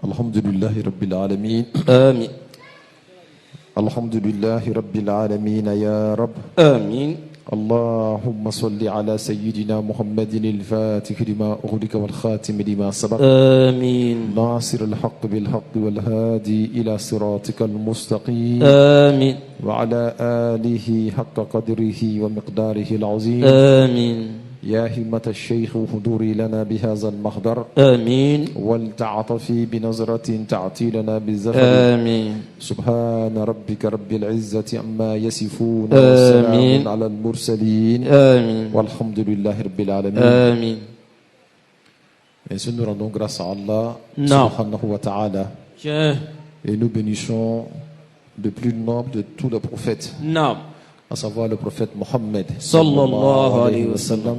Alhamdulillahi Rabbil Alameen. آمين Alhamdulillahi Rabbil Alameen ya Rabb. آمين اللهم صل على سيدنا محمد الفاتح لما أغلق والخاتم لما سبق آمين ناصر الحق بالحق والهادي إلى صراطك المستقيم آمين وعلى آله حق قدره ومقداره العظيم. آمين يا همة الشيخ حضوري لنا بهذا المحضر آمين ولتعطفي بنظرة تعطي لنا بالزفر. آمين سبحان ربك رب العزة عما يصفون آمين. وسلام على المرسلين آمين والحمد لله رب العالمين. آمين. Ainsi nous rendons grâce à Allah Non. subhanahu wa ta'ala Je- et nous bénissons le plus noble de tous les prophètes, Non. à savoir le prophète Mohammed Sallallahu alayhi wa sallam.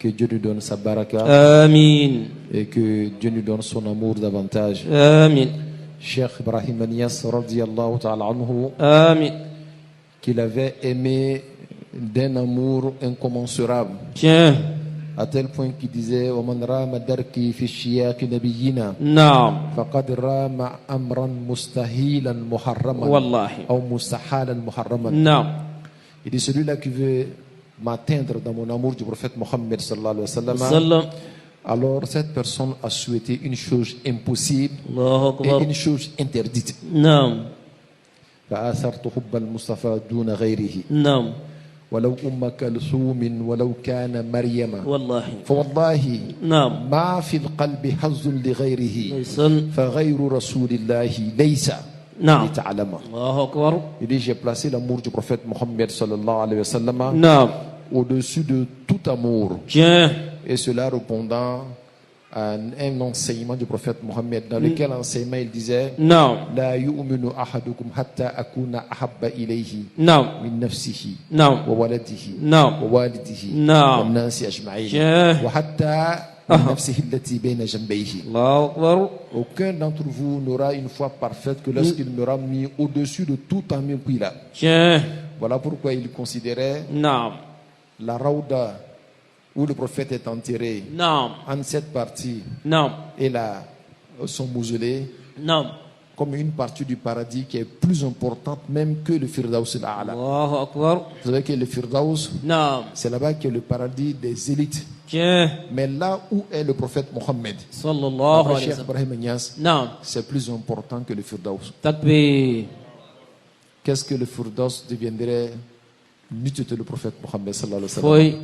Que Dieu lui donne sa baraka آمين et que Dieu lui donne son amour davantage. آمين Cheikh Ibrahim Niass radiyallahu ta'ala anhu, آمين. qu'il avait aimé d'un amour incommensurable, Je- à tel point qu'il disait وَمَنْ رَامَ دَرْكِي فِي الشِّيَاقِ نَبِيِّنَا نعم فَقَدْ رَامَ أَمْرًا مُسْتَحِيلًا مُحَرَّمًا والله أو مُسْتَحَالًا مُحَرَّمًا. نعم. Il dit celui-là qui veut m'atteindre dans mon amour du prophète Mohammed sallallahu alayhi wa sallam, sallam. alors cette personne a souhaité une chose impossible الله et أكبر. une chose interdite. نعم فآثرت حب المصطفى دون غيره نعم ولو أم كلثوم ولو كان مريم والله فوالله نعم. ما في القلب حظ لغيره ليس. فغير رسول الله ليس نعم. لتعلم. الله أكبر. Il dit j'ai placé l'amour du prophète Mohammed sallallahu alayhi wa sallam نعم. au-dessus de tout amour, Je- et cela répondant à un enseignement du prophète Mohammed dans lequel enseignement il disait نعم لا يؤمن أحدكم حتى أكون أحب إليه نعم من نفسه نعم وولده نعم ووالده نعم. والناس أجمعين Je- وحتى من نفسه التي بين جنبيه. الله أكبر. Aucun d'entre vous n'aura une foi parfaite que lorsqu'il m'aura mis au-dessus de tout amour qu'il a. Je- Voilà pourquoi il considérait نعم la Raouda où le prophète est enterré نعم en cette partie نعم et son mausolée نعم. comme une partie du paradis qui est plus importante même que le Firdaus al-A'la. الله أكبر. Vous savez que le Firdaus, نعم. c'est là-bas que le paradis des élites. Je- Mais là où est le prophète Mohammed, صلى الله après عليه Cheikh وسلم. Ibrahim Niass, نعم. c'est plus important que le Firdaus. تكبير. Qu'est-ce que le Firdaus deviendrait n'eût été le prophète Mohammed sallallahu alayhi wa sallam? فوي.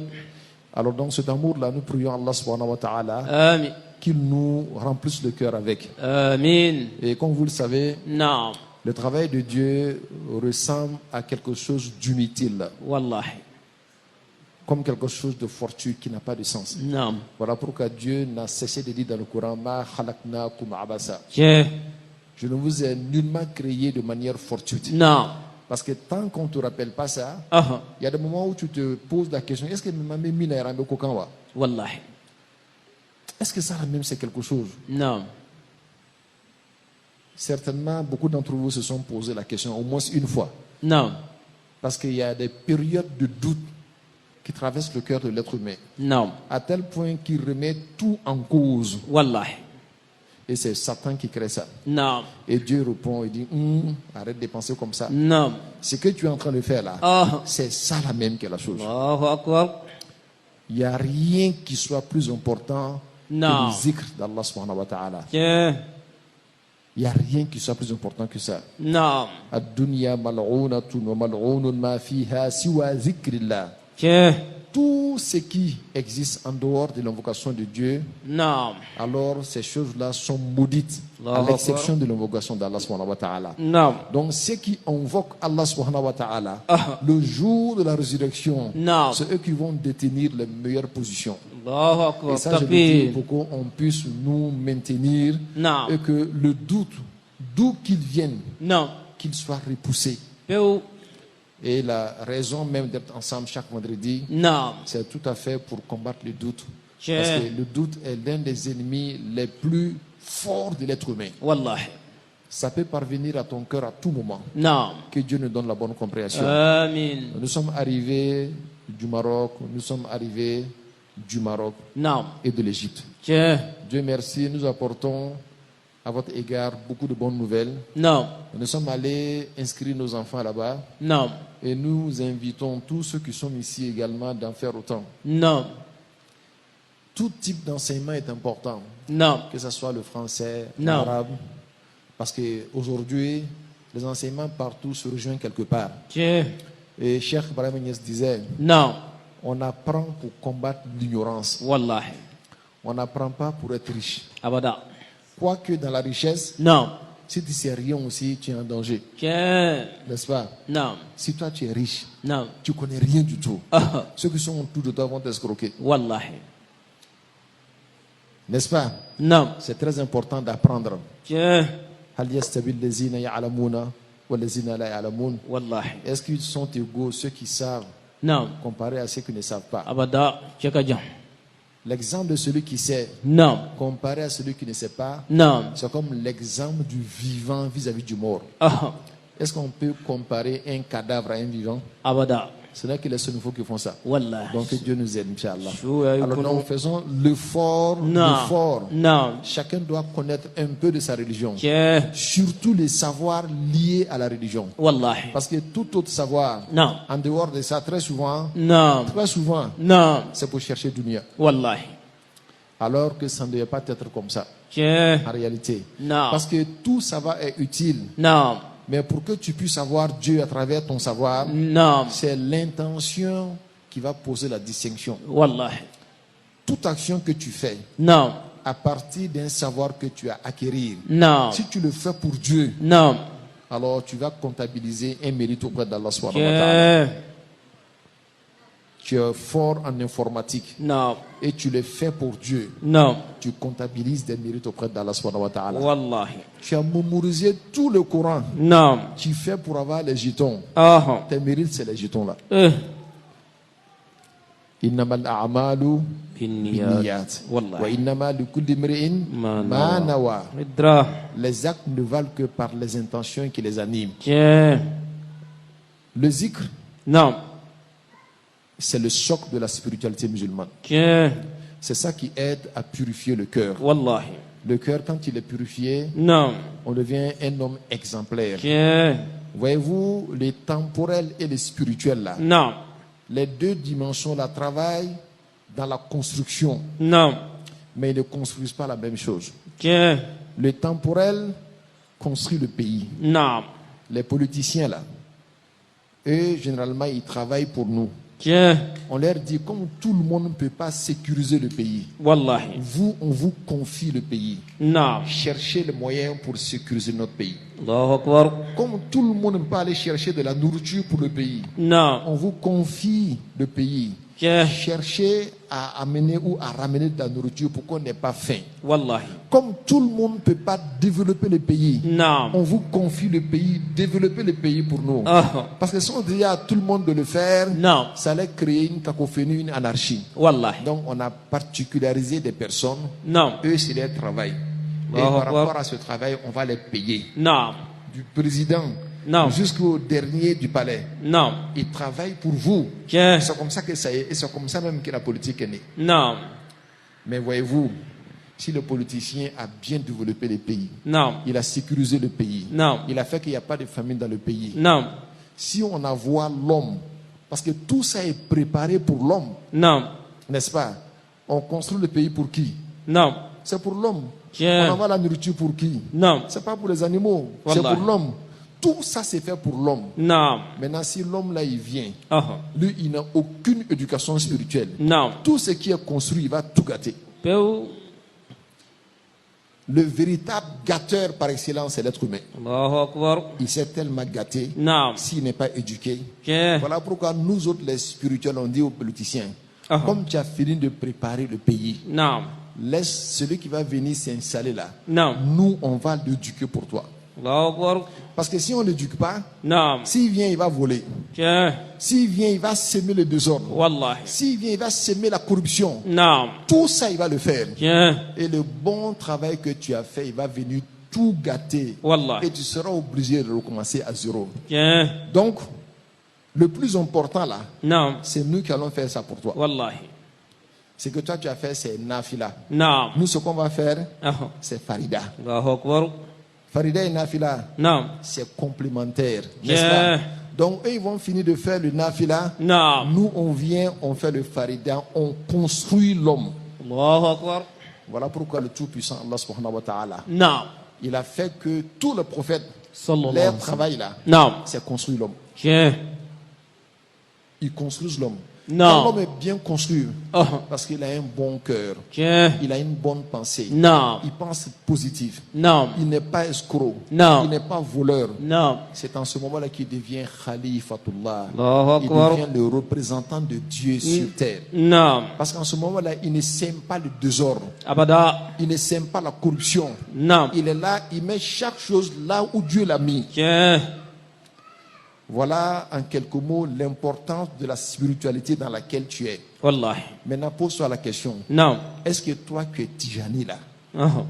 Alors dans cet amour-là, nous prions Allah subhanahu wa ta'ala آمين qu'il nous remplisse le cœur avec. آمين. Et comme vous le savez, نعم le travail de Dieu ressemble à quelque chose d'inutile, والله comme quelque chose de fortuit qui n'a pas de sens. نعم. Voilà pourquoi Dieu n'a cessé de dire dans le Coran Ma khalaqnakum abasa. Je- Je ne vous ai nullement créé de manière fortuite. نعم. Parce que tant qu'on ne te rappelle pas ça, أها il y a des moments où tu te poses la question est-ce que Mame Mina Rambe Kokanwa, والله est-ce que ça même c'est quelque chose? نعم. Certainement, beaucoup d'entre vous se sont posé la question au moins une fois. نعم Parce qu'il y a des périodes de doute qui traversent le cœur de l'être humain, نعم à tel point qu'il remet tout en cause. والله Et c'est Satan qui crée ça. نعم Et Dieu répond, il dit, arrête de penser comme ça. نعم. Ce que tu es en train de faire là, أها c'est ça la même que la chose. الله أكبر. Il n'y a rien qui soit plus important Non. que le zikr d'Allah subhanahu wa ta'ala. Je- Il n'y a rien qui soit plus important que ça. نعم الدنيا ملعونة وملعون ما فيها سوى ذكر الله. Je- Tout ce qui existe en dehors de l'invocation de Dieu, نعم alors ces choses-là sont maudites, à Allahu l'exception de l'invocation d'Allah subhanahu wa ta'ala. نعم Donc ceux qui invoquent Allah subhanahu wa ta'ala, Ah. le jour de la résurrection, Non. c'est eux qui vont détenir les meilleures positions. الله أكبر. Et ça, je le dis تكبير. pour qu'on puisse nous maintenir Non. et que le doute, d'où qu'il vienne, نعم. qu'il soit repoussé. بيو. Et la raison même d'être ensemble chaque vendredi, نعم. c'est tout à fait pour combattre le doute. Je- Parce que le doute est l'un des ennemis les plus forts de l'être humain. والله Ça peut parvenir à ton cœur à tout moment. نعم. Que Dieu nous donne la bonne compréhension. آمين. Nous sommes arrivés du Maroc, nous sommes arrivés du Maroc نعم. et de l'Égypte. Je- Dieu merci, nous apportons à votre égard beaucoup de bonnes nouvelles. نعم Nous sommes allés inscrire nos enfants là-bas نعم et nous invitons tous ceux qui sont ici également d'en faire autant. نعم Tout type d'enseignement est important, نعم que ce soit le français, Non. l'arabe, parce qu'aujourd'hui, les enseignements partout se rejoignent quelque part. جه Et Cheikh Ibrahim Niasse disait, نعم on apprend pour combattre l'ignorance, والله on n'apprend pas pour être riche. أبدا Quoique dans la richesse, نعم si tu ne sais rien aussi, tu es en danger, جه n'est-ce pas? نعم Si toi tu es riche, نعم tu connais rien du tout. أه. Ceux qui sont autour de toi vont t'escroquer, والله n'est-ce pas? نعم C'est très important d'apprendre. جه هل يستوي الذين يعلمون والذين لا يعلمون? والله Est-ce qu'ils sont égaux, ceux qui savent, نعم comparés à ceux qui ne savent pas? أبدا جكجم L'exemple de celui qui sait, نعم comparé à celui qui ne sait pas, نعم c'est comme l'exemple du vivant vis-à-vis du mort. أه. Est-ce qu'on peut comparer un cadavre à un vivant? أبدا Ce n'est que les seuls qui font ça. والله Donc que Dieu nous aide, Inch'Allah. شو Alors يكونوا nous faisons l'effort, نعم l'effort. نعم Chacun doit connaître un peu de sa religion. جه Surtout les savoirs liés à la religion. والله Parce que tout autre savoir, نعم en dehors de ça, très souvent, نعم نعم c'est pour chercher dunya. والله Alors que ça ne devait pas être comme ça, جه en réalité. نعم Parce que tout savoir est utile. نعم Mais pour que tu puisses savoir Dieu à travers ton savoir, نعم c'est l'intention qui va poser la distinction. والله Toute action que tu fais, نعم à partir d'un savoir que tu as acquérir, نعم si tu le fais pour Dieu, نعم alors tu vas comptabiliser un mérite auprès d'Allah subhanahu wa ta'ala. جه Tu es fort en informatique نعم et tu le fais pour Dieu. نعم Tu comptabilises des mérites auprès d'Allah subhanahu wa ta'ala. والله Tu as mémorisé tout le Coran. نعم Tu fais pour avoir les jetons. أها Tes mérites, c'est les jetons là. إيه إنما الأعمال بالنيات بالنيات والله وإنما لكل امرئ ما ما نوى. نوى. إدراه Les actes ne valent que par les intentions qui les animent. جه Le zikr, نعم c'est le choc de la spiritualité musulmane. جه C'est ça qui aide à purifier le cœur. والله Le cœur, quand il est purifié, نعم on devient un homme exemplaire. جه Voyez-vous, les temporels et les spirituels là, نعم les deux dimensions là travaillent dans la construction, نعم mais ils ne construisent pas la même chose. جه Le temporel construit le pays. نعم Les politiciens là, eux, généralement, ils travaillent pour nous. جه On leur dit, comme tout le monde ne peut pas sécuriser le pays, والله vous, on vous confie le pays. نعم Cherchez les moyens pour sécuriser notre pays. الله أكبر Comme tout le monde ne peut pas aller chercher de la nourriture pour le pays, نعم on vous confie le pays. جه Cherchez à amener ou à ramener de la nourriture pour qu'on n'ait pas faim. والله Comme tout le monde ne peut pas développer le pays, نعم on vous confie le pays, développer le pays pour nous. أها Parce que si on disait à tout le monde de le faire, نعم ça allait créer une cacophonie, une anarchie. والله Donc on a particularisé des personnes, نعم eux c'est leur travail. Et Allahu par Akbar. rapport à ce travail, on va les payer. نعم Du président Non. jusqu'au dernier du palais. نعم Ils travaillent pour vous. جه C'est comme ça que ça est, et c'est comme ça même que la politique est née. نعم Mais voyez-vous, si le politicien a bien développé le pays, نعم il a sécurisé le pays, Non. il a fait qu'il n'y a pas de famine dans le pays. نعم Si on envoie l'homme, parce que tout ça est préparé pour l'homme, نعم n'est-ce pas? On construit le pays pour qui? نعم C'est pour l'homme. جه On envoie la nourriture pour qui? نعم C'est pas pour les animaux, c'est Wallah. pour l'homme. Tout ça c'est fait pour l'homme. نعم Maintenant, si l'homme là il vient, أها lui il n'a aucune éducation spirituelle. نعم Tout ce qui est construit, il va tout gâter. بيو Le véritable gâteur par excellence, c'est l'être humain. الله أكبر Il s'est tellement gâté نعم s'il n'est pas éduqué. جه Voilà pourquoi nous autres, les spirituels, on dit aux politiciens, Ah. comme tu as fini de préparer le pays, نعم laisse celui qui va venir s'installer là. نعم Nous, on va l'éduquer pour toi. الله أكبر Parce que si on ne l'éduque pas, نعم s'il vient, il va voler. جه S'il vient, il va semer le désordre. والله S'il vient, il va semer la corruption. نعم Tout ça, il va le faire. جه Et le bon travail que tu as fait, il va venir tout gâter. والله Et tu seras obligé de recommencer à zéro. جه Donc, le plus important là, نعم c'est nous qui allons faire ça pour toi. والله Ce que toi tu as fait, c'est Nafila. نعم Nous, ce qu'on va faire, أهو c'est Farida. الله أكبر Farida et Nafila, نعم c'est complémentaire, n'est-ce pas? Donc, eux, ils vont finir de faire le Nafila. نعم Nous, on vient, on fait le Farida, on construit l'homme. الله أكبر Voilà pourquoi le Tout-Puissant, Allah subhanahu wa ta'ala, نعم il a fait que tous les prophètes, صلى الله عليه leur وسلم travail là, نعم c'est construire l'homme. جاه Ils construisent l'homme. Non. Quand l'homme est bien construit, أهو parce qu'il a un bon cœur, جاه il a une bonne pensée, نعم il pense positif, نعم il n'est pas escroc, Non. il n'est pas voleur. نعم C'est en ce moment-là qu'il devient Khalifatullah. الله Il أكبر devient le représentant de Dieu sur terre. نعم Parce qu'en ce moment-là, il ne sème pas le désordre, أبدا il ne sème pas la corruption. نعم Il est là, il met chaque chose là où Dieu l'a mis. جاه Voilà en quelques mots l'importance de la spiritualité dans laquelle tu es. والله Maintenant, pose-toi la question. نعم Est-ce que toi, tu es Tijani là? أهو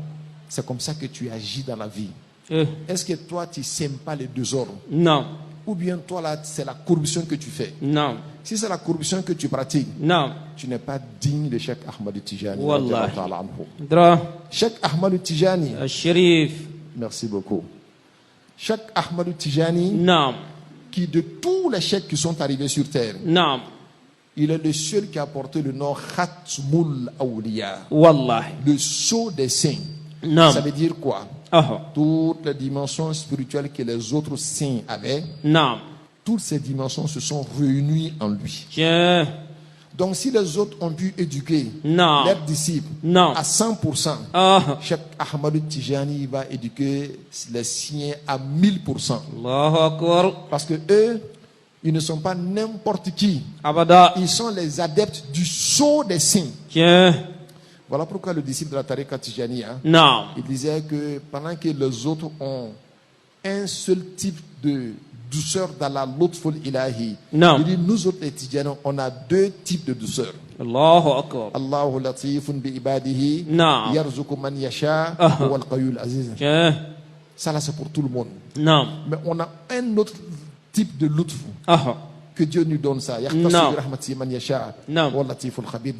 C'est comme ça que tu agis dans la vie. إيه Est-ce que toi, tu sèmes pas le désordre? نعم Ou bien toi, là, c'est la corruption que tu fais? نعم Si c'est la corruption que tu pratiques, نعم tu n'es pas digne de Cheikh Ahmad Tijani. والله radiallahu ta'ala anhu. درا Cheikh Ahmad Tijani, الشريف merci beaucoup. Cheikh Ahmad Tijani, نعم qui de tous les cheikhs qui sont arrivés sur terre, نعم il est le seul qui a porté le nom Khatmul Awliya, والله le sceau des saints. Ça نعم veut dire quoi? أهو Toutes les dimensions spirituelles que les autres saints avaient, نعم toutes ces dimensions se sont réunies en lui. جاه Donc si les autres ont pu éduquer نعم leurs disciples نعم à 100%, أهو Cheikh Ahmad Tijani va éduquer les siens à 1000%. الله أكبر Parce que eux, ils ne sont pas n'importe qui. أبدا Ils sont les adeptes du sceau des saints. جاه Voilà pourquoi le disciple de la Tariqa Tijani, نعم il disait que pendant que les autres ont un seul type de douceur dans la lutful ilahi, Non. il dit nous autres les Tijani, on a deux types de douceur. الله أكبر Allahu latifun bi ibadihi, Non. yarzuqu man yasha, Ah. wal qayyul aziz. جاه Ça là c'est pour tout le monde. نعم Mais on a un autre type de lutf أهو que Dieu nous donne ça. Non. Non.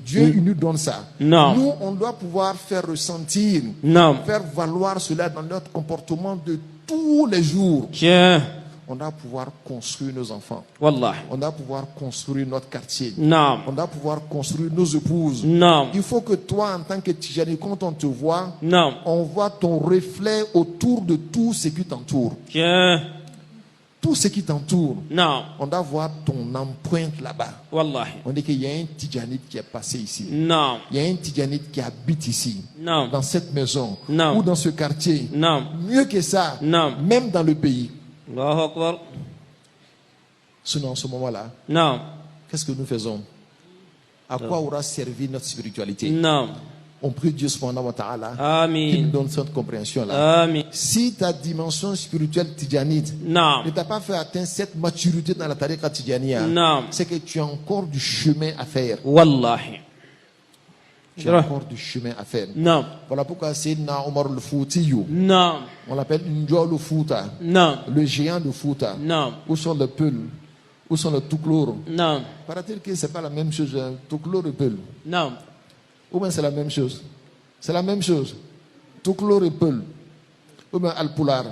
Dieu il nous donne ça. Non. Nous, on doit pouvoir faire ressentir, نعم faire valoir cela dans notre comportement de tous les jours. جاه On doit pouvoir construire nos enfants. والله On doit pouvoir construire notre quartier. نعم On doit pouvoir construire nos épouses. نعم Il faut que toi, en tant que Tijani, quand on te voit, نعم on voit ton reflet autour de tout ce qui t'entoure. جاه Tout ce qui t'entoure, نعم on doit voir ton empreinte là-bas. والله On dit qu'il y a un Tijanite qui est passé ici. نعم Il y a un Tijanite qui habite ici, نعم dans cette maison, Non. ou dans ce quartier. نعم Mieux que ça, Non. même dans le pays. الله أكبر Sinon, en ce moment-là, نعم qu'est-ce que nous faisons? À quoi aura servi notre spiritualité? نعم On prie Dieu subhanahu wa ta'ala qui nous آمين donne cette compréhension-là. آمين Si ta dimension spirituelle tijanite ne نعم t'a pas fait atteindre cette maturité dans la tariqa tijaniya, نعم c'est que tu as encore du chemin à faire. والله Tu as encore du chemin à faire. نعم Voilà pourquoi Sayyidina Omar al-Foutiyu, نعم on l'appelle Njol al-Fouta, نعم le géant de Fouta. نعم Où sont les Peuls? Où sont les Touklor? نعم Paraît-il que ce n'est pas la même chose, Touklor et Peul? نعم Ou bien c'est la même chose? C'est la même chose. Touklor et Peul. Ou bien Al-Poular.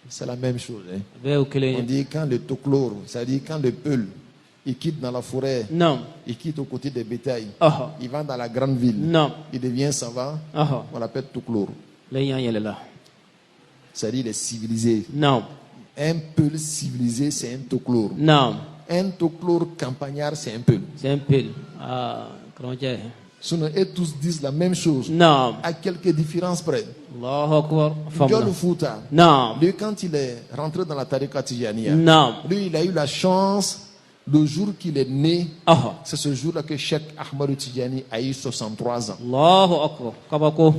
C'est la même chose. Hein. بيو On كلين dit quand le Touklor, c'est-à-dire quand le Peul, il quitte dans la forêt, نعم il quitte au côté des bétails, أها il va dans la grande ville, نعم il devient savant, أها on l'appelle Touklor. لا يا لا C'est-à-dire il est civilisé. نعم Un Peul civilisé, c'est un Touklor. نعم Un Touklor campagnard, c'est un Peul. سامبل كرونجاه Sinon, eux tous disent la même chose, نعم à quelques différences près. الله أكبر John فهمنا Fouta, نعم lui, quand il est rentré dans la tariqa tijaniya, نعم lui, il a eu la chance, le jour qu'il est né, أها c'est ce jour-là que Cheikh Ahmadou Tijani a eu 63 ans. الله أكبر كباكو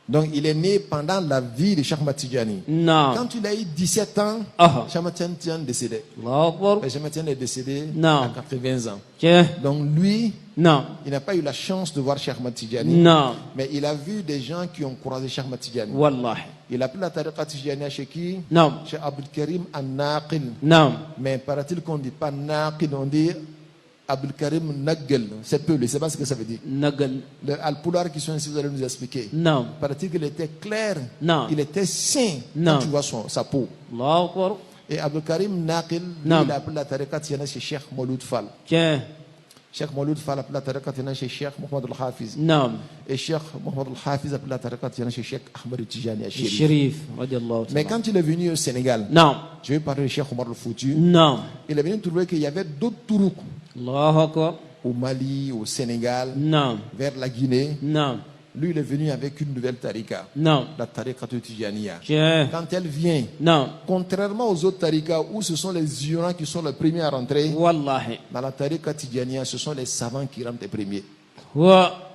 Donc, il est né pendant la vie de Cheikh Ahmad Tijani. نعم Quand il a eu 17 ans, أها Cheikh Ahmad Tijani est décédé. الله أكبر Et Cheikh Ahmad Tijani est décédé Non. à 80 ans. جاه Donc, lui, نعم il n'a pas eu la chance de voir Cheikh Ahmad Tijani, نعم mais il a vu des gens qui ont croisé Cheikh Ahmad Tijani. والله Il a pris la tariqa tijaniya chez qui? نعم Chez Abdul Karim al-Naqil. نعم Mais paraît-il qu'on ne dit pas Naqil, on dit Abdul Karim Nagel, c'est peu, je ne sais pas ce que ça veut dire. Nagal. Les Al-Poulard qui sont ici, vous allez nous expliquer. Naam. Paraît-il qu'il était clair, Non. il était sain Non. quand tu vois sa peau. Allahu Akbar. Et Abdul Karim Naqil, lui, Non. il a appelé la tariqa Tiana chez Cheikh Mouloud Fall. Tiens. Cheikh Mouloud Fall a appelé la tariqa Tiana chez Cheikh Mohamed Al-Hafiz. Naam. Et Cheikh Mohamed Al-Hafiz a appelé la tariqa Tiana chez Cheikh Ahmed Tijani Achiri. Sharif. Radiallahu Mais ta'ala. quand il est venu au Sénégal, Naam. je vais parler de Cheikh Omar Al-Foutu, Naam. il est venu trouver qu'il y avait d'autres tourouks Allahu Akbar. au Mali, au Sénégal, Naam. vers la Guinée. Naam. Lui, il est venu avec une nouvelle tariqa, Naam. la tariqa de Tijaniya. Tiens. Quand elle vient, Naam. contrairement aux autres tariqas où ce sont les ignorants qui sont les premiers à rentrer, Wallahi. dans la tariqa Tijaniya, ce sont les savants qui rentrent les premiers. Wa.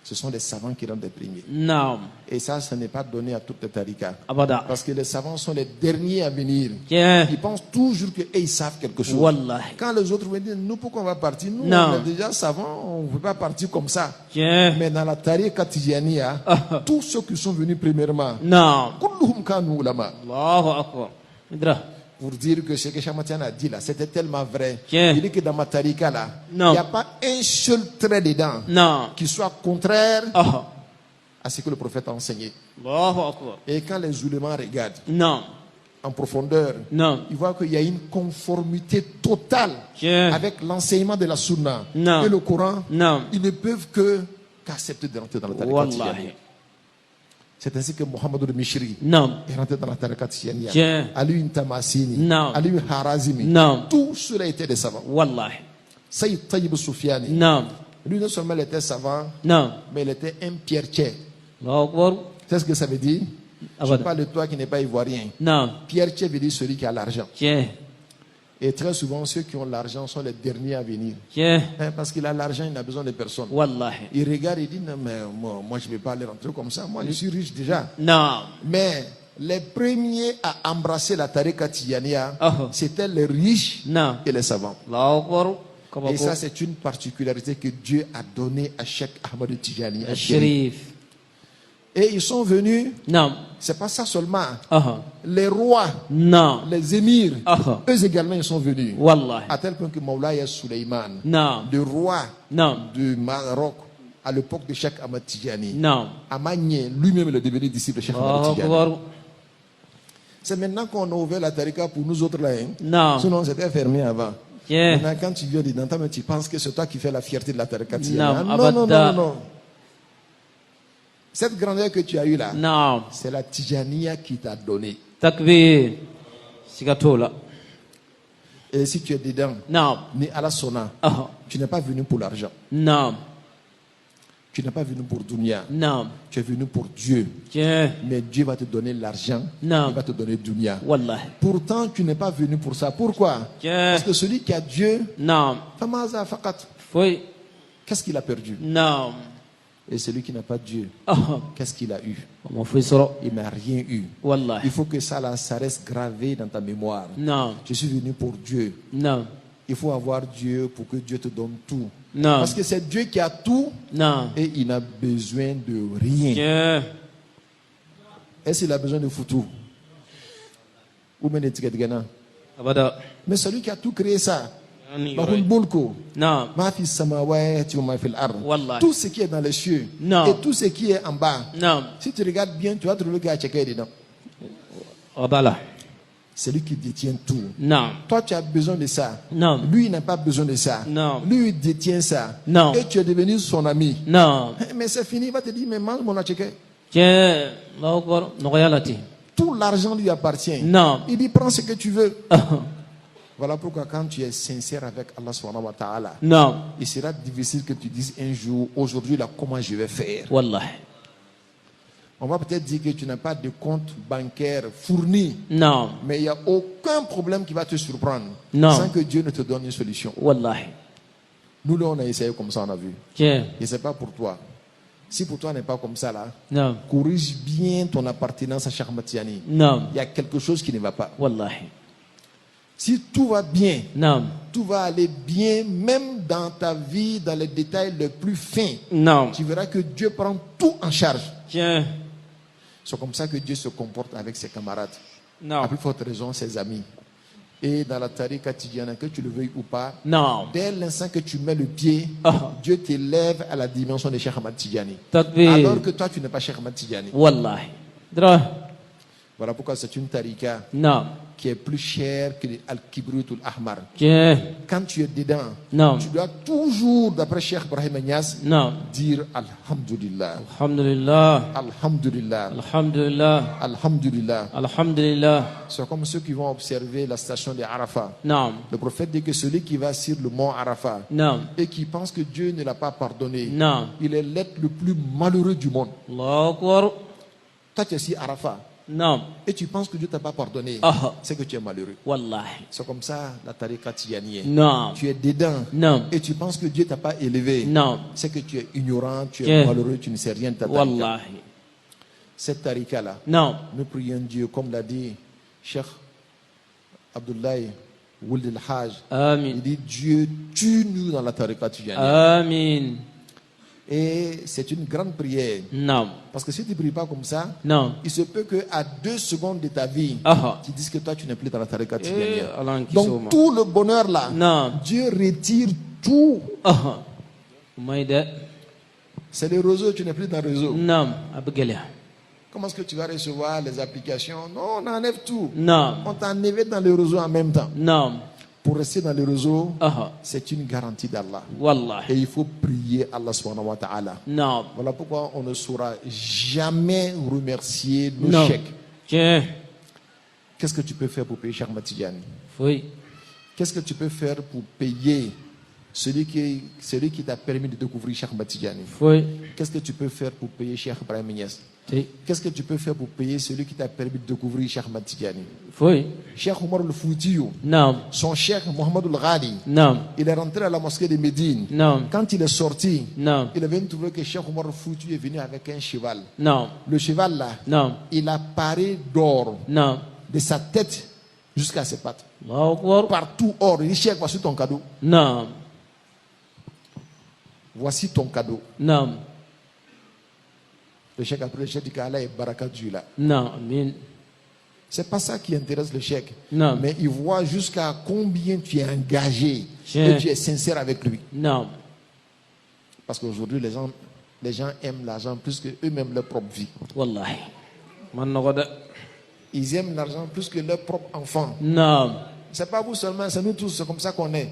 Ce sont les savants qui rentrent les premiers. Naam. Et ça, ce n'est pas donné à toutes les tariqas. Abada. Parce que les savants sont les derniers à venir. Tiens. Ils pensent toujours qu'ils savent quelque chose. Wallahi. Quand les autres vont dire, nous, pourquoi on va partir? Nous, Non. on est déjà savants, on ne peut pas partir comme ça. Tiens. Mais dans la tariqa Tijaniya, tous ceux qui sont venus premièrement, Naam. kulluhum kanu ulama. Allahu Akbar. Idra. Pour dire que ce que Chamatian a dit là, c'était tellement vrai. Tiens. Il dit que dans ma tariqa là, il Non. n'y a pas un seul trait dedans Naam. qui soit contraire Ah. à ce que le prophète a enseigné. Allahu Akbar. Et quand les ulémas regardent Naam. en profondeur, Naam. ils voient qu'il y a une conformité totale Tiens. avec l'enseignement de la Sunna Non. et le Coran. Naam. Ils ne peuvent que qu'accepter de rentrer dans la tariqa Wallahi. Tijaniya. C'est ainsi que Mohamed al-Mishri Naam. est rentré dans la tariqa Tijaniya. Tiens. Ali Tamasini, Non. Ali Harazimi, Non. tous ceux-là étaient des savants. Wallahi. Sayyid Tayyib Soufiani, Naam. lui non seulement il était savant, Naam. mais il était un pierre-tiers. Allahu Akbar. C'est ce que ça veut dire? Je Abada. parle de toi qui n'es pas ivoirien. Naam. Pierre-tiers veut dire celui qui a l'argent. Tiens. Et très souvent, ceux qui ont l'argent sont les derniers à venir. Tiens. Hein, parce qu'il a l'argent, il n'a besoin de personne. Wallahi. Il regarde et dit, non, mais moi je ne vais pas aller rentrer comme ça. Moi, je suis riche déjà. Naam. Mais les premiers à embrasser la tariqa Tijaniya, Ah. c'était les riches Naam. et les savants. Allahu Akbar. Et Kabako. ça, c'est une particularité que Dieu a donnée à Cheikh Ahmed Tijani. Sharif. Et ils sont venus, Naam. c'est pas ça seulement, Ah. les rois, Naam. les émirs, Ah. eux également ils sont venus. Wallahi. À tel point que Maulaya Suleiman, Naam. le roi Naam. du Maroc, à l'époque de Cheikh Ahmed Tijani, Naam. a manié lui-même le devenu disciple de Cheikh Ahmed Allahu Tijani. Akbar. C'est maintenant qu'on a ouvert la tariqa pour nous autres là. Hein. Naam. Sinon, c'était fermé avant. Tiens. Maintenant, quand tu viens dedans, toi, tu penses que c'est toi qui fais la fierté de la tariqa Tijani. Non, Ah, non, non, non, abada. non. Cette grandeur que tu as eue là, Naam. c'est la Tijaniya qui t'a donné. Takbir. Sigatola. Et si tu es dedans, Naam. ni à la sona, Ah. tu n'es pas venu pour l'argent. Naam. Tu n'es pas venu pour dunya. Naam. Tu es venu pour Dieu. Tiens. Mais Dieu va te donner l'argent. Non. Il va te donner dunya. Wallahi. Pourtant, tu n'es pas venu pour ça. Pourquoi? Tiens. Parce que celui qui a Dieu, Naam. famaza faqat. Foi. Qu'est-ce qu'il a perdu? Naam. Et celui qui n'a pas Dieu, Ah. qu'est-ce qu'il a eu? Mon fils sera. Il n'a rien eu. Wallahi. Il faut que ça, là, ça reste gravé dans ta mémoire. Naam. Je suis venu pour Dieu. Naam. Il faut avoir Dieu pour que Dieu te donne tout. Naam. Parce que c'est Dieu qui a tout Naam. et il n'a besoin de rien. Tiens. Est-ce qu'il a besoin de foutu? Ou bien d'étiquette Ghana? Abada. Mais celui qui a tout créé ça, Yani Bahul yoray. Bolko, Naam. ma fi samawati wa ma fil ard. Wallahi. Tout ce qui est dans les cieux Non. et tout ce qui est en bas. Naam. Si tu regardes bien, tu vas trouver qu'il y a quelqu'un dedans. Abala. C'est lui qui détient tout. Naam. Toi, tu as besoin de ça. Non. Lui, il n'a pas besoin de ça. Non. Lui, il détient ça. Non. Et tu es devenu son ami. Naam. Mais c'est fini, il va te dire, mais mange mon acheke. Tiens. Allahu Akbar. Nogoyalati. Tout l'argent lui appartient. Non. Il dit, prends ce que tu veux. Ah. Voilà pourquoi quand tu es sincère avec Allah subhanahu wa ta'ala, Naam. il sera difficile que tu dises un jour, aujourd'hui, là, comment je vais faire. Wallahi. On va peut-être dire que tu n'as pas de compte bancaire fourni, Naam. mais il n'y a aucun problème qui va te surprendre Non. sans que Dieu ne te donne une solution. Wallahi. Nous, là, on a essayé comme ça, on a vu. Tiens. Et ce n'est pas pour toi. Si pour toi n'est pas comme ça, là, Naam. corrige bien ton appartenance à Cheikh Matiani. Naam. Il y a quelque chose qui ne va pas. Wallahi. Si tout va bien, Naam. tout va aller bien, même dans ta vie, dans les détails les plus fins, Naam. tu verras que Dieu prend tout en charge. Tiens. C'est comme ça que Dieu se comporte avec ses camarades. À Naam. plus forte raison, ses amis. Et dans la tariqa tidjana, que tu le veuilles ou pas, نعم dès l'instant que tu mets le pied, Dieu t'élève à la dimension de Cheikh Ahmad Tidjani. تكبير Alors que toi, tu n'es pas Cheikh Ahmad Tidjani. والله دراه Voilà pourquoi c'est une tariqa نعم qui est plus chère que Al-Kibritul Ahmar. جاه Quand tu es dedans, نعم tu dois toujours, d'après Cheikh Ibrahim Niass, نعم dire Alhamdulillah, الحمد لله Alhamdulillah, الحمد لله Alhamdulillah. الحمد لله C'est comme ceux qui vont observer la station de Arafat. نعم Le prophète dit que celui qui va sur le mont Arafat نعم et qui pense que Dieu ne l'a pas pardonné, نعم il est l'être le plus malheureux du monde. الله أكبر Toi, tu es sur Arafat نعم et tu penses que Dieu ne t'a pas pardonné, c'est que tu es malheureux. والله C'est comme ça la tariqa tijanienne. نعم Tu es dedans نعم et tu penses que Dieu ne t'a pas élevé, نعم c'est que tu es ignorant, tu es Yeah. malheureux, tu ne sais rien de ta tariqa. والله Cette tariqa-là, نعم nous prions Dieu, comme l'a dit Cheikh Abdoulaye Would el-Hajj. Il آمين dit Dieu, tue-nous dans la tariqa tijanienne. آمين Et c'est une grande prière. نعم Parce que si tu ne pries pas comme ça, نعم il se peut qu'à 2 secondes de ta vie, أها tu dises que toi, tu n'es plus dans la tariqa إيه tijanienne. الله Donc ينكسوما tout le bonheur là, نعم Dieu retire tout. أها وما يدا C'est le réseau, tu n'es plus dans le réseau. نعم أبقلها Comment est-ce que tu vas recevoir les applications? Non, on enlève tout. نعم On t'a enlevé dans le réseau en même temps. نعم Pour rester dans le réseau, أها c'est une garantie d'Allah. والله Et il faut prier Allah subhanahu wa ta'ala. نعم Voilà pourquoi on ne saura jamais remercier nos نعم chèques. جاه Qu'est-ce que tu peux faire pour payer Cheikh Ahmad Tidjani? فوي Qu'est-ce que tu peux faire pour payer celui qui t'a permis de découvrir Cheikh Ahmad Tidjani? فوي Qu'est-ce que tu peux faire pour payer Cheikh Ibrahim Niass? تي Qu'est-ce que tu peux faire pour payer celui qui t'a permis de découvrir Cheikh Ahmad Tidjani? فوي Cheikh Omar al-Foutiyou, نعم son cheikh Mohamed al-Ghali, نعم il est rentré à la mosquée de Médine. نعم Quand il est sorti, نعم il avait trouvé que Cheikh Omar al-Foutiyou est venu avec un cheval. نعم Le cheval là, نعم il a paré d'or نعم de sa tête jusqu'à ses pattes. الله أكبر Partout or. Il dit, Cheikh, voici ton cadeau. نعم Voici ton cadeau. نعم Le cheikh après le cheikh dit qu'Allah est baraka Dieu là. نعم أمين C'est pas ça qui intéresse le cheikh. نعم Mais il voit jusqu'à combien tu es engagé Cheikh. et tu es sincère avec lui. نعم Parce qu'aujourd'hui, les gens aiment l'argent plus que eux-mêmes leur propre vie. والله من نغدا Ils aiment l'argent plus que leur propre enfant. نعم C'est pas vous seulement, c'est nous tous, c'est comme ça qu'on est.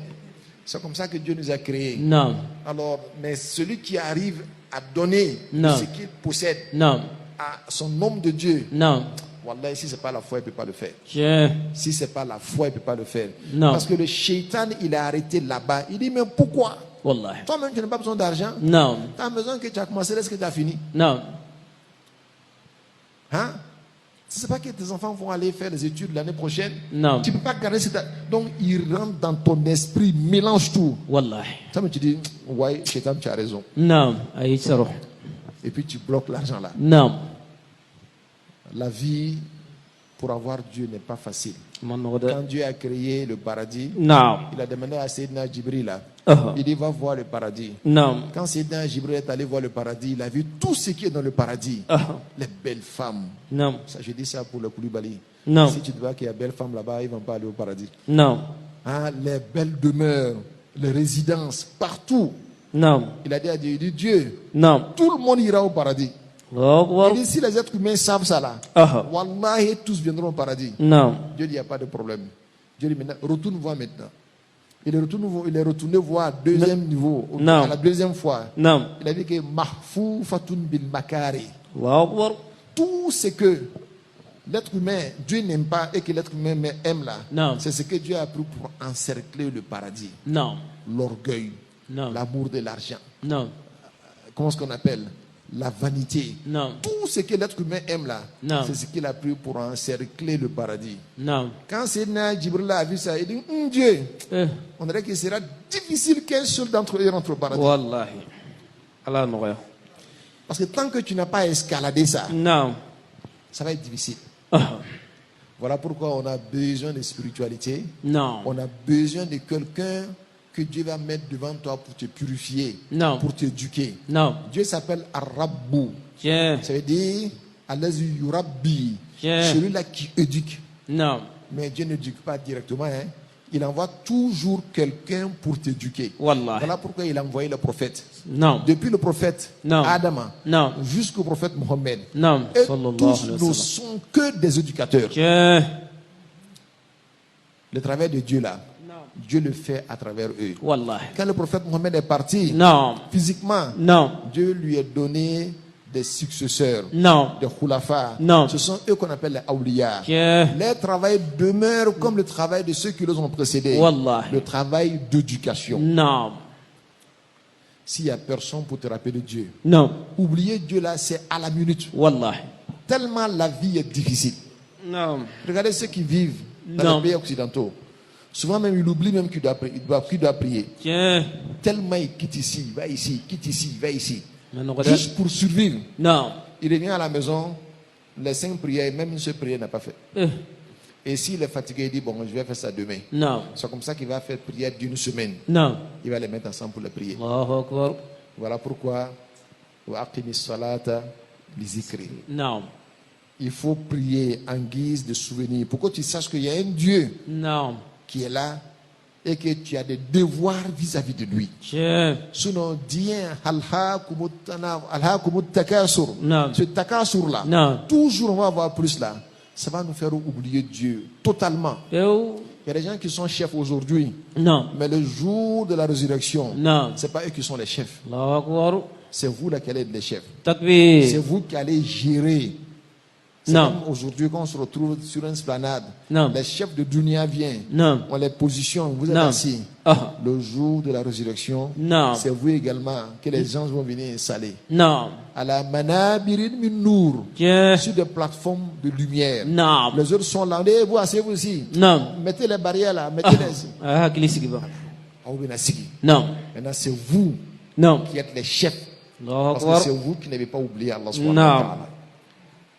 C'est comme ça que Dieu nous a créés. نعم Alors, mais celui qui arrive à donner Non. ce qu'il possède نعم à son homme de Dieu, نعم Wallah, si c'est pas la foi, il ne peut pas le faire. جاه Si c'est pas la foi, il ne peut pas le faire. Non. Parce que le shaitan, il est arrêté là-bas. Il dit, mais pourquoi? والله Toi-même, tu n'as pas besoin d'argent. نعم Tu as besoin que tu as commencé, est-ce que tu as fini? نعم Hein? Tu ne sais pas que tes enfants vont aller faire les études l'année prochaine. Non. Tu ne peux pas garder cette... Donc, il rentre dans ton esprit, mélange tout. والله Ça, mais tu dis, ouais, shaitan, tu as raison. نعم أي تروح Et puis, tu bloques l'argent là. نعم La vie, pour avoir Dieu, n'est pas facile. من نغدا Quand Dieu a créé le paradis, نعم il a demandé à Sayyidina Jibril là. أها Il dit, va voir le paradis. نعم Quand Sayyidina Jibril est allé voir le paradis, il a vu tout ce qui est dans le paradis. أها Les belles femmes. نعم Ça, je dis ça pour le Koulibaly. Non. Si tu te vois qu'il y a belles femmes là-bas, ils ne vont pas aller au paradis. نعم Hein, les belles demeures, les résidences, partout. نعم Il a dit à Dieu, il dit, Dieu, نعم tout le monde ira au paradis. الله Il أكبر dit, si les êtres humains savent ça là, أها Wallahi, tous viendront au paradis. نعم Dieu dit, il n'y a pas de problème. Dieu dit, maintenant, retourne voir maintenant. Il est retourné voir deuxième niveau, Non. à la deuxième fois. نعم Il a dit que mahfou fatun bil makari. الله أكبر Tout ce que l'être humain, Dieu n'aime pas et que l'être humain aime là, Non. c'est ce que Dieu a pris pour encercler le paradis. نعم L'orgueil, Non. l'amour de l'argent. نعم Comment est-ce qu'on appelle? La vanité. Non. Tout ce que l'être humain aime là, Non. c'est ce qu'il a pris pour encercler le paradis. نعم Quand Sayyidina Jibril a vu ça, il dit, Dieu, إيه on dirait qu'il sera difficile qu'un seul d'entre eux rentre au paradis. والله على نغيا Parce que tant que tu n'as pas escaladé ça, نعم ça va être difficile. أها Voilà pourquoi on a besoin de spiritualité. نعم On a besoin de quelqu'un que Dieu va mettre devant toi pour te purifier, Non. pour t'éduquer. نعم Dieu s'appelle Ar-Rabbu. جاه Ça veut dire Allazi Yurabbi, Yeah. celui-là qui éduque. نعم Mais Dieu n'éduque pas directement. Hein. Il envoie toujours quelqu'un pour t'éduquer. Wallah. Voilà pourquoi il a envoyé le prophète. Non. Depuis le prophète Non. Adam Non. jusqu'au prophète Mohammed. Non. Et Sallallahu tous alayhi wa ne sallam. sont que des éducateurs. Tiens. Le travail de Dieu là, Non. Dieu le fait à travers eux. Wallah. Quand le prophète Mohammed est parti, Non. physiquement, Non. Dieu lui a donné des successeurs, Non. des khulafas. Non. Ce sont eux qu'on appelle les awliya. Tiens. Leur travail demeure comme le travail de ceux qui les ont précédés. Wallah. Le travail d'éducation. Non. S'il n'y a personne pour te rappeler Dieu, Non. oublier Dieu là, c'est à la minute. Wallah. Tellement la vie est difficile. Non. Regardez ceux qui vivent dans Non. les pays occidentaux. Souvent même, il oublie même qu'il doit prier. Tiens. Tellement il quitte ici, va ici, quitte ici, va ici. Non. Juste pour survivre. Non. Il revient à la maison, les 5 prières, même une seule prière n'a pas fait. Et s'il est fatigué, il dit, bon, je vais faire ça demain. Non. C'est comme ça qu'il va faire prière d'une semaine. Non. Il va les mettre ensemble pour les prier. Allahu Akbar. Voilà pourquoi, wa aqimi salata li zikri. Non. Il faut prier en guise de souvenir. Pour que tu saches qu'il y a un Dieu Non. qui est là et que tu as des devoirs vis-à-vis de lui. Tiens. Sinon, dis alhaakumut takasur. Non. Ce takasur là, Non. toujours on va avoir plus là. Ça va nous faire oublier Dieu totalement. Eu. Il y a des gens qui sont chefs aujourd'hui, Non. mais le jour de la résurrection, Non. c'est pas eux qui sont les chefs. Allahu Akbar. C'est vous là qui allez être les chefs. C'est Takbir. vous qui allez gérer. C'est Non. comme aujourd'hui quand on se retrouve sur une esplanade. Non. Les chefs de Dunia viennent. Non. On les positionne. Vous êtes Non. assis. Ah. Le jour de la résurrection, Non. c'est vous également que les gens vont venir installer. Non. À la manabirin min nour, Tiens. sur des plateformes de lumière. Non. Les autres sont là. Eh, vous asseyez-vous ici. Non. Mettez les barrières là. Mettez-les ici. Ah, glisse qui va. Ah, vous venez assis. Non. Maintenant, c'est vous Non. qui êtes les chefs. Allahu Parce que Akbar. c'est vous qui n'avez pas oublié Allah subhanahu Non. wa ta'ala.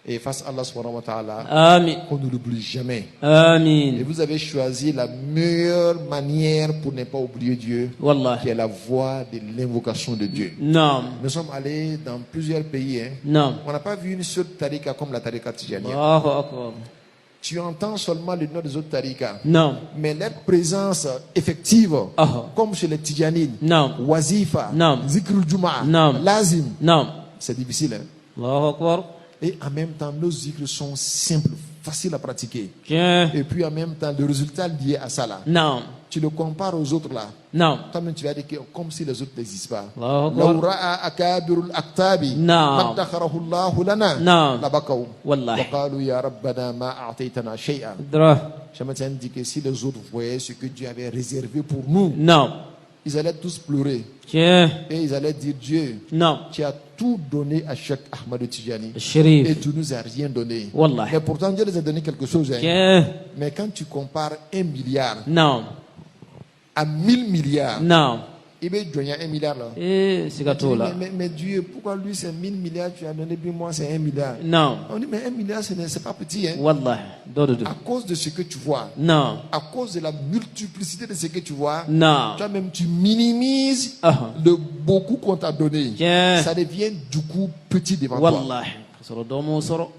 Et face à Allah subhanahu wa ta'ala, Amin. qu'on ne l'oublie jamais. Et Amin. vous avez choisi la meilleure manière pour ne pas oublier Dieu, Wallah. qui est la voie de l'invocation de Dieu. Non. Nous sommes allés dans plusieurs pays. Hein. Non. On n'a pas vu une seule tarika comme la tarika Tijaniya. Allahu Akbar. Tu entends seulement le nom des autres tarikas. Non. Mais leur présence effective, Ah. comme chez les Tijanines, Non. Wazifa, Non. Zikrul Juma, Non. Lazim, Non. c'est difficile. Hein. Allahu Akbar. Et en même temps, nos zikrs sont simples, faciles à pratiquer. Tiens. Et puis en même temps, le résultat lié à ça là, Non. tu le compares aux autres là. Non. Toi-même, tu vas dire que comme si les autres n'existent pas. Allahu Akbar. لو رأى أكابر الأكتاب نعم. ما ادخره الله لنا نعم. لبكوا والله. وقالوا يا ربنا ما أعطيتنا شيئا. Dra. J'aimerais dit que si les autres voyaient ce que Dieu avait réservé pour nous, Non. ils allaient tous pleurer. Tiens. Et ils allaient dire, Dieu, Non. tu as tout donné à Cheikh Ahmed Tijani. Et Sharif. tu nous as rien donné. Wallah. Mais pourtant, Dieu les a donné quelque chose. Hein. Tiens. Mais quand tu compares 1 milliard Non. à 1000 milliards, Non. il va donner 1 milliard là. Eh, c'est Tu gâteau dis, là. mais Dieu, pourquoi lui c'est 1000 milliards, tu as donné, puis moi c'est 1 milliard. Non. On dit, mais 1 milliard, c'est pas petit. Hein. Wallah. Dodo. À cause de ce que tu vois, Non. à cause de la multiplicité de ce que tu vois, Non. toi-même tu minimises Ah. le beaucoup qu'on t'a donné. Tiens. Ça devient du coup petit devant toi. Wallah. Soro domo soro.